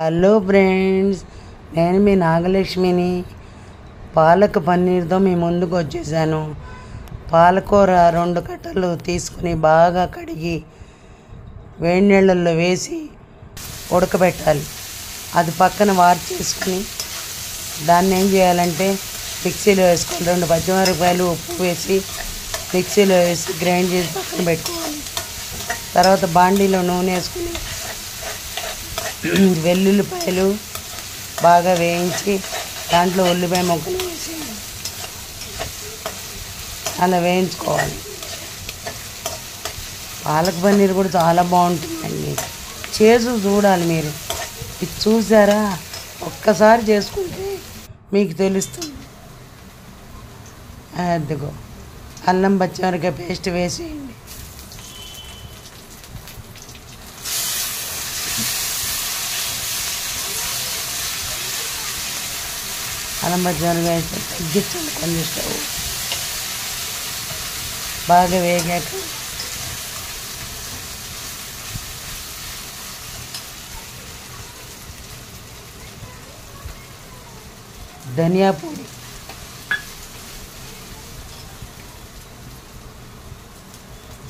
Hello friends, నేను మీ నాగలక్ష్మిని. పాలక్ పన్నీర్తో మీ ముందుకు వచ్చేసాను. పాలకూర 2 కట్టలు తీసుకుని బాగా కడిగి వేడి నీళ్ళల్లో వేసి ఉడకబెట్టాలి. అది పక్కన వార్ చేసుకుని దాన్ని ఏం చేయాలంటే మిక్సీలో వేసుకోవాలి. 2 పచ్చిమిరపకాయలు, ఉప్పు వేసి మిక్సీలో వేసి గ్రైండ్ చేసి పక్కన పెట్టుకోవాలి. తర్వాత బాండీలో నూనె వేసుకుని వెల్లుల్లిపాయలు బాగా వేయించి దాంట్లో ఉల్లిపాయ ముక్కలు వేసి అలా వేయించుకోవాలి. పాలక్ పన్నీర్ కూడా చాలా బాగుంటుందండి. చేసి చూడాలి మీరు. ఇది చూసారా? ఒక్కసారి చేసుకుంటే మీకు తెలుస్తుంది. అదిగో అల్లం పచ్చిమిరపకాయ పేస్ట్ వేసేయండి. అల్లం పచ్చిమిరపకాయ వేస్తే తగ్గించండి కొంచెం స్టవ్. బాగా వేగాక ధనియా పొడి,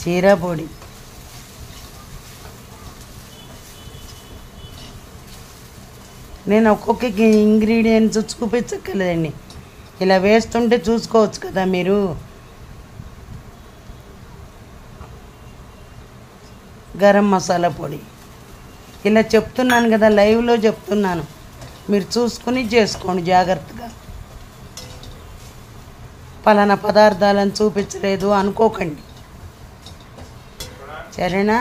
జీరా పొడి, నేను ఒక్కొక్క ఇంగ్రీడియంట్స్ చూపించక్కర్లేదండి, ఇలా వేస్తుంటే చూసుకోవచ్చు కదా మీరు. గరం మసాలా పొడి ఇలా చెప్తున్నాను కదా, లైవ్లో చెప్తున్నాను, మీరు చూసుకుని చేసుకోండి జాగ్రత్తగా. పలానా పదార్థాలను చూపించలేదు అనుకోకండి, సరేనా?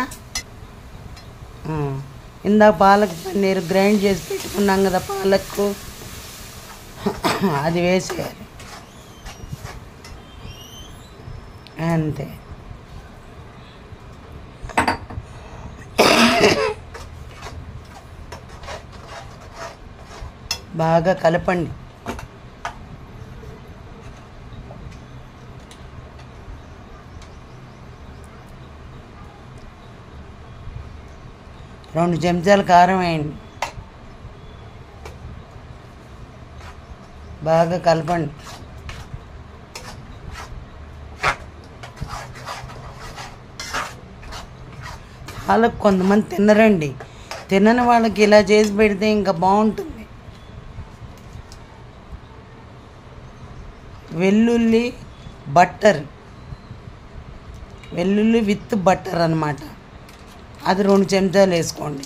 ఇందాక పాలక్ పన్నీర్ గ్రైండ్ చేసి పెట్టుకున్నాం కదా, పాలక్ అది వేసేయాలి అంతే. బాగా కలపండి. రెండు చెంచాలు కారం వేయండి. బాగా కలపండి. వాళ్ళకు కొంతమంది తినరండి, తినని వాళ్ళకి ఇలా చేసి పెడితే ఇంకా బాగుంటుంది. వెల్లుల్లి బట్టర్, వెల్లుల్లి విత్ బట్టర్ అన్నమాట, అది 2 చెంచాలు వేసుకోండి.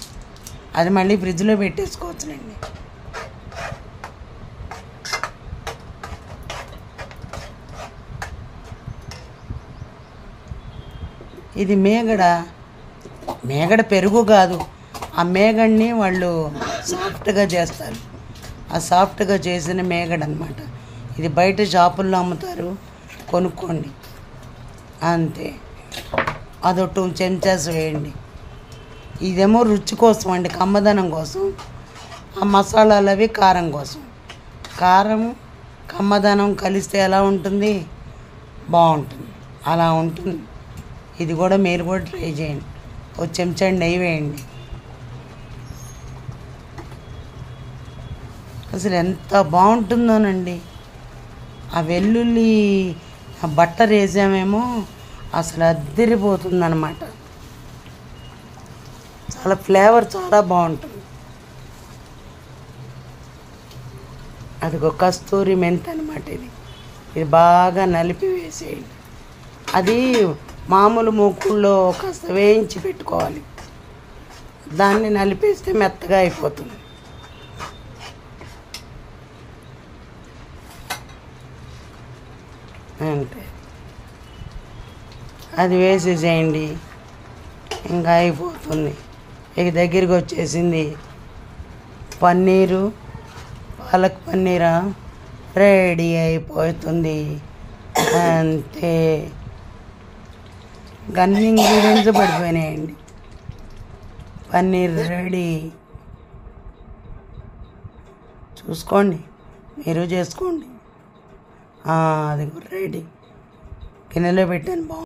అది మళ్ళీ ఫ్రిడ్జ్లో పెట్టేసుకోవచ్చులేండి. ఇది మేగడ పెరుగు కాదు, ఆ మేగడ్ని వాళ్ళు సాఫ్ట్గా చేస్తారు. ఆ సాఫ్ట్గా చేసిన మేగడ అన్నమాట. ఇది బయట షాపుల్లో అమ్ముతారు, కొనుక్కోండి అంతే. అదో 2 చెంచాస్ వేయండి. ఇదేమో రుచి కోసం అండి, కమ్మదనం కోసం. ఆ మసాలాలు అవి కారం కోసం. కారం కమ్మదనం కలిస్తే ఎలా ఉంటుంది? బాగుంటుంది, అలా ఉంటుంది. ఇది కూడా మీరు కూడా ట్రై చేయండి. 1 చెంచా నెయ్యి వేయండి. అసలు ఎంత బాగుంటుందోనండి. ఆ వెల్లుల్లి ఆ బట్టర్ వేసామేమో అసలు అద్దరిపోతుందన్నమాట. చాలా ఫ్లేవర్ చాలా బాగుంటుంది. అదిగో కస్తూరి మెంతి అనమాట. ఇది బాగా నలిపి వేసేయండి. అది మామూలు మూకుల్లో కాస్త వేయించి పెట్టుకోవాలి. దాన్ని నలిపేస్తే మెత్తగా అయిపోతుంది. అంతే, అది వేసేసేయండి, ఇంకా అయిపోతుంది. ఇక దగ్గరికి వచ్చేసింది. పన్నీరు, పాలక్ పన్నీర్ రెడీ అయిపోతుంది అంతే. అన్ని ఇంగ్రీడియంట్స్ పడిపోయినాయండి. పన్నీర్ రెడీ. చూసుకోండి, మీరు చేసుకోండి. అది రెడీ. గిన్నెలో పెట్టాను. బాగుంది.